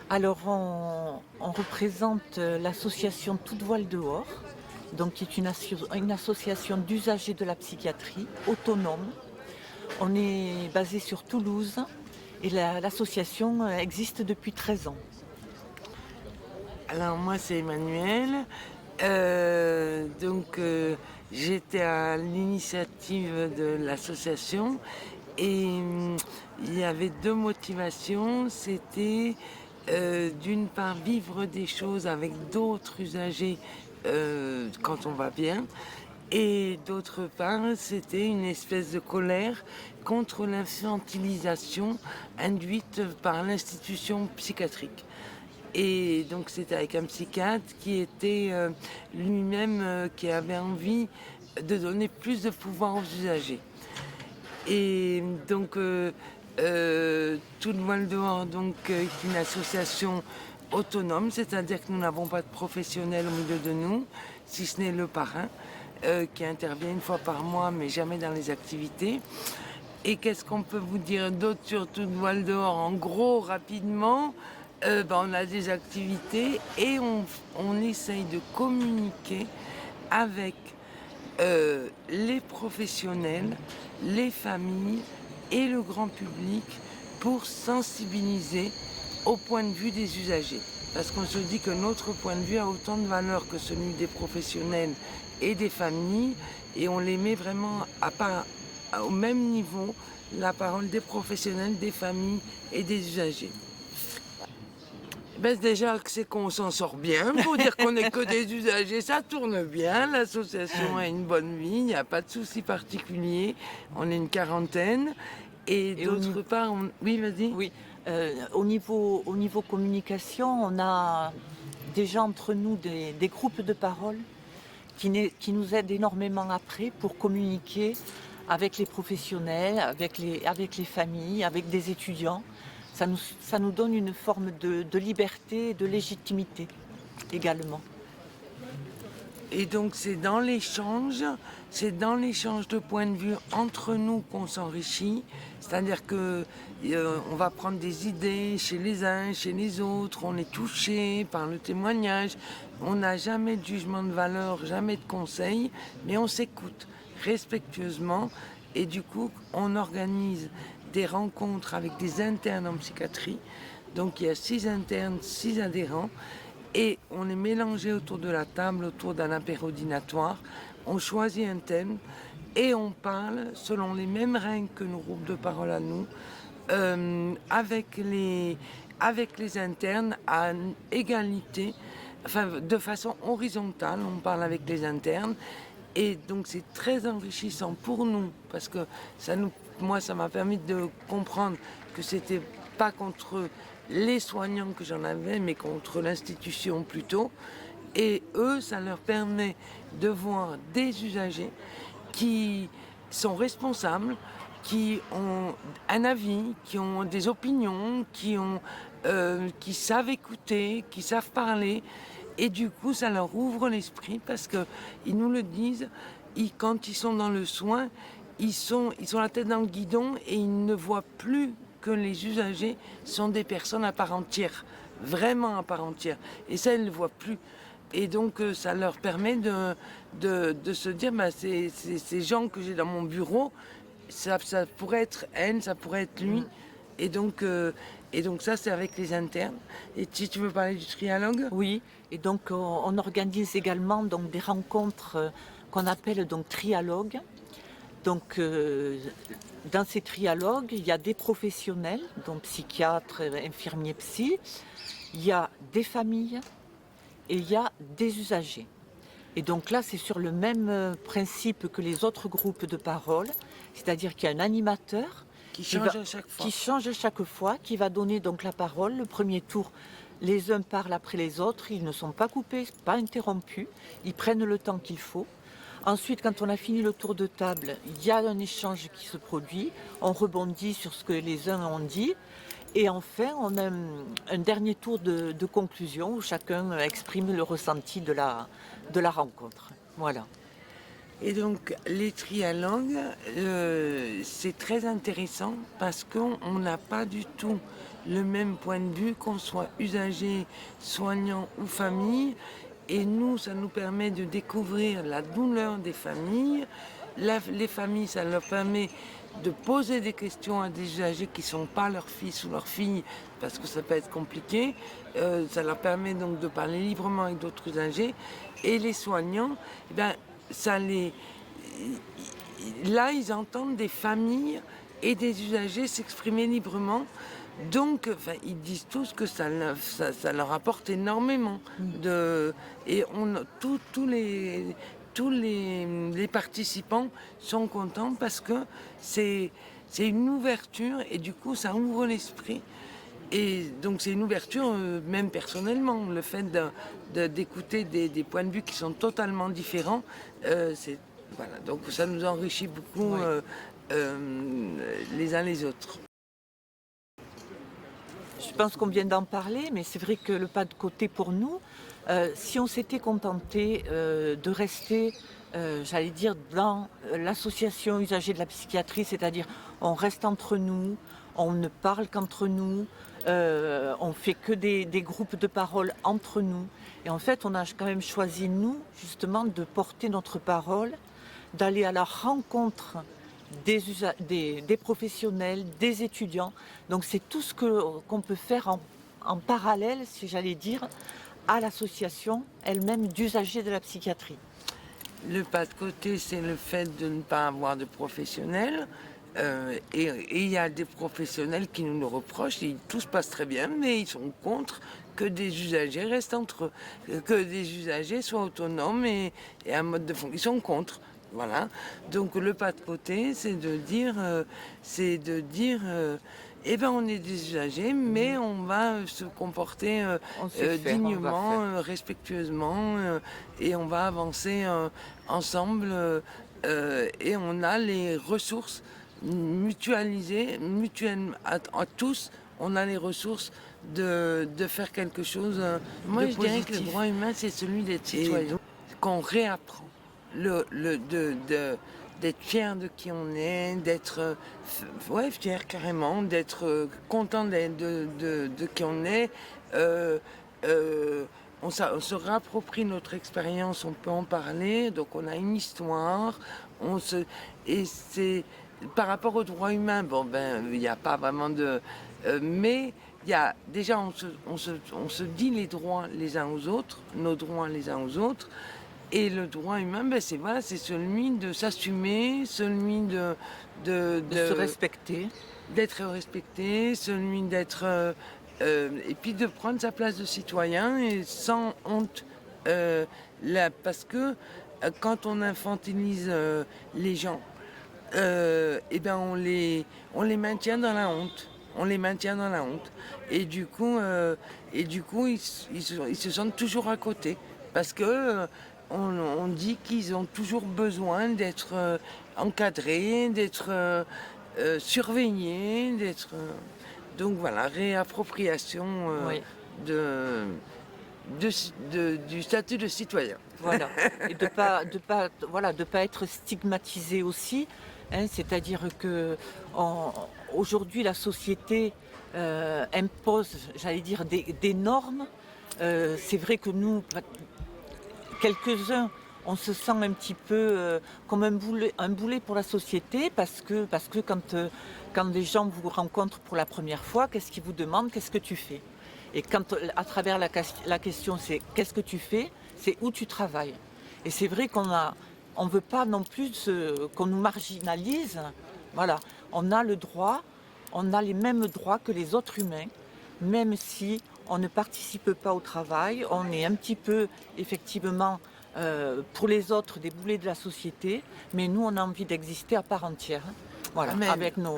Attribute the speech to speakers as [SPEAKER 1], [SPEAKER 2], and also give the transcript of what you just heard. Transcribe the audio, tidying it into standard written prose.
[SPEAKER 1] Alors, on représente l'association Toute Voile Dehors, donc qui est une association d'usagers de la psychiatrie autonome. On est basé sur Toulouse et l'association existe depuis 13 ans.
[SPEAKER 2] Alors moi c'est Emmanuel. J'étais à l'initiative de l'association et il y avait deux motivations. C'était d'une part vivre des choses avec d'autres usagers quand on va bien. Et d'autre part, c'était une espèce de colère contre l'infantilisation induite par l'institution psychiatrique. Et donc c'était avec un psychiatre qui était lui-même qui avait envie de donner plus de pouvoir aux usagers. Et donc Tout le Voile dehors est une association autonome, c'est-à-dire que nous n'avons pas de professionnels au milieu de nous, si ce n'est le parrain qui intervient une fois par mois, mais jamais dans les activités. Et qu'est-ce qu'on peut vous dire d'autre sur Tout le Voile dehors? En gros, rapidement, on a des activités et on essaye de communiquer avec les professionnels, les familles et le grand public pour sensibiliser au point de vue des usagers. Parce qu'on se dit que notre point de vue a autant de valeur que celui des professionnels et des familles et on les met vraiment au même niveau, la parole des professionnels, des familles et des usagers. Déjà que c'est qu'on s'en sort bien, pour dire qu'on n'est que des usagers, ça tourne bien, l'association a une bonne vie, il n'y a pas de souci particulier, on est une quarantaine, et d'autre part, oui vas-y.
[SPEAKER 1] Oui, au niveau communication, on a déjà entre nous des groupes de parole qui nous aident énormément après pour communiquer avec les professionnels, avec les familles, avec des étudiants. Ça nous donne une forme de liberté et de légitimité également.
[SPEAKER 2] Et donc c'est dans l'échange de points de vue entre nous qu'on s'enrichit. C'est-à-dire que on va prendre des idées chez les uns, chez les autres, on est touché par le témoignage. On n'a jamais de jugement de valeur, jamais de conseil, mais on s'écoute respectueusement. Et du coup, on organise des rencontres avec des internes en psychiatrie. Donc il y a 6 internes, 6 adhérents. Et on est mélangé autour de la table, autour d'un apérodinatoire. On choisit un thème et on parle selon les mêmes règles que nos groupes de parole à nous, avec les internes à égalité, enfin de façon horizontale. On parle avec les internes. Et donc c'est très enrichissant pour nous parce que moi ça m'a permis de comprendre que c'était pas contre les soignants que j'en avais, mais contre l'institution plutôt. Et eux, ça leur permet de voir des usagers qui sont responsables, qui ont un avis, qui ont des opinions, qui savent écouter, qui savent parler. Et du coup, ça leur ouvre l'esprit parce qu'ils nous le disent, quand ils sont dans le soin, ils sont la tête dans le guidon et ils ne voient plus que les usagers sont des personnes à part entière, vraiment à part entière. Et ça, ils ne le voient plus. Et donc, ça leur permet de se dire, ces gens que j'ai dans mon bureau, ça pourrait être elle, ça pourrait être lui. Et donc ça, c'est avec les internes. Et si tu veux parler du trialogue?
[SPEAKER 1] Oui, et donc on organise également donc, des rencontres qu'on appelle donc trialogues. Donc dans ces trialogues, il y a des professionnels, donc psychiatres, infirmiers, psy, il y a des familles et il y a des usagers. Et donc là, c'est sur le même principe que les autres groupes de parole, c'est-à-dire qu'il y a un animateur
[SPEAKER 2] Qui change à chaque fois.
[SPEAKER 1] qui change à chaque fois, qui va donner donc la parole. Le premier tour, les uns parlent après les autres, ils ne sont pas coupés, pas interrompus, ils prennent le temps qu'il faut. Ensuite, quand on a fini le tour de table, il y a un échange qui se produit, on rebondit sur ce que les uns ont dit, et enfin, on a un dernier tour de conclusion où chacun exprime le ressenti de la rencontre. Voilà.
[SPEAKER 2] Et donc, les trialogues, c'est très intéressant parce qu'on n'a pas du tout le même point de vue, qu'on soit usager, soignant ou famille. Et nous, ça nous permet de découvrir la douleur des familles. Les familles, ça leur permet de poser des questions à des usagers qui ne sont pas leur fils ou leur fille, parce que ça peut être compliqué. Ça leur permet donc de parler librement avec d'autres usagers. Et les soignants, eh ben, là, ils entendent des familles et des usagers s'exprimer librement. Donc, enfin, ils disent tous que ça leur apporte énormément. Et tous les participants sont contents parce que c'est une ouverture et du coup, ça ouvre l'esprit. Et donc, c'est une ouverture, même personnellement, le fait d'écouter des points de vue qui sont totalement différents, voilà, donc ça nous enrichit beaucoup les uns les autres.
[SPEAKER 1] Je pense qu'on vient d'en parler, mais c'est vrai que le pas de côté pour nous, si on s'était contenté de rester, j'allais dire, dans l'association usagers de la psychiatrie, c'est-à-dire on reste entre nous, on ne parle qu'entre nous, on fait que des groupes de parole entre nous. Et en fait, on a quand même choisi, nous, justement, de porter notre parole, d'aller à la rencontre des professionnels, des étudiants. Donc c'est tout ce qu'on peut faire en parallèle, si j'allais dire, à l'association elle-même d'usagers de la psychiatrie.
[SPEAKER 2] Le pas de côté, c'est le fait de ne pas avoir de professionnels. Et il y a des professionnels qui nous le reprochent, tout se passe très bien, mais ils sont contre que des usagers restent entre eux, que des usagers soient autonomes et un mode de fonction. Ils sont contre. Voilà. Donc le pas de côté, c'est de dire, eh ben on est des usagers, mais on va se comporter dignement, respectueusement, et on va avancer ensemble. Et on a les ressources mutualisées, à tous. On a les ressources de faire quelque chose
[SPEAKER 3] Moi,
[SPEAKER 2] de
[SPEAKER 3] je dirais
[SPEAKER 2] positif.
[SPEAKER 3] que le droit humain, c'est celui d'être citoyen.
[SPEAKER 2] Qu'on réapprend. D'être fier de qui on est, d'être fier carrément, d'être content de qui on est. On se réapproprie notre expérience, on peut en parler, donc on a une histoire. Et c'est par rapport au droit humain, bon ben il n'y a pas vraiment de. Mais il y a déjà on se dit les droits les uns aux autres, nos droits les uns aux autres. Et le droit humain, ben c'est celui de s'assumer, celui de
[SPEAKER 1] se respecter,
[SPEAKER 2] d'être respecté, celui d'être et puis de prendre sa place de citoyen et sans honte, parce que quand on infantilise les gens, et ben on les maintient dans la honte. On les maintient dans la honte. Et du coup, ils se sentent toujours à côté. Parce que on dit qu'ils ont toujours besoin d'être encadrés, d'être surveillés, d'être. Donc voilà, réappropriation du statut de citoyen.
[SPEAKER 1] Voilà. Et de pas être stigmatisé aussi. Hein, c'est-à-dire que aujourd'hui la société impose, j'allais dire, des normes. C'est vrai que nous, quelques-uns, on se sent un petit peu comme un boulet pour la société parce que quand les gens vous rencontrent pour la première fois, qu'est-ce qu'ils vous demandent? Qu'est-ce que tu fais? Et quand à travers la question c'est qu'est-ce que tu fais? C'est où tu travailles. Et c'est vrai qu'on ne veut pas non plus qu'on nous marginalise. Voilà, on a le droit, on a les mêmes droits que les autres humains, même si on ne participe pas au travail, on est un petit peu effectivement pour les autres des boulets de la société, mais nous on a envie d'exister à part entière. Voilà,
[SPEAKER 2] Amen.
[SPEAKER 1] avec nos...